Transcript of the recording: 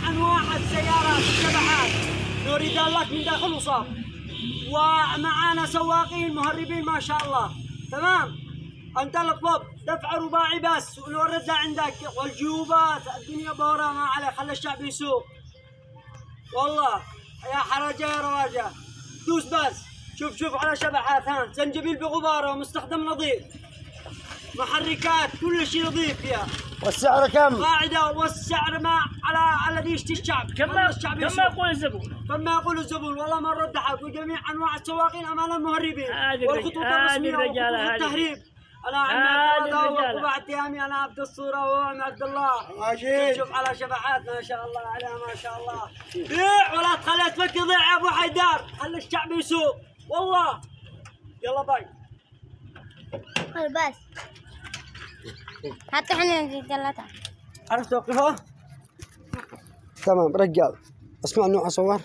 انواع السيارات الشبحات نريد لك من داخل وصاف، ومعانا سواقين مهربين ما شاء الله. تمام، انت اطلب دفع رباعي بس ونورد له عندك، والجيوبات الدنيا بورا ما عليه، خلي الشعب يسوق. والله يا حرجه يا رواجه، دوس بس. شوف على شبحات، ها زنجبيل بغباره ومستخدم نظيف، محركات كل شيء نظيف فيها. والسعر كم؟ قاعده، والسعر ما على الذي يشتي الشعب. كم يقول الزبون؟ كما يقول الزبون، والله ما نرد حق، وجميع انواع السواقين امانه مهربين والخطوط الرسميه والتهريب. انا عماد وقبع التيامي، انا عبد الصوره وهو عبد الله. ماشي. شوف على شبحات ما شاء الله عليها ما شاء الله. بيع ولا تخلي اسمك يضيع يا ابو حيدار، خلي الشعب يسوق والله. يلا باي. بس حتى احنا ثلاثة. عرفت توقفه؟ تمام رجال، اسمع نوع صور.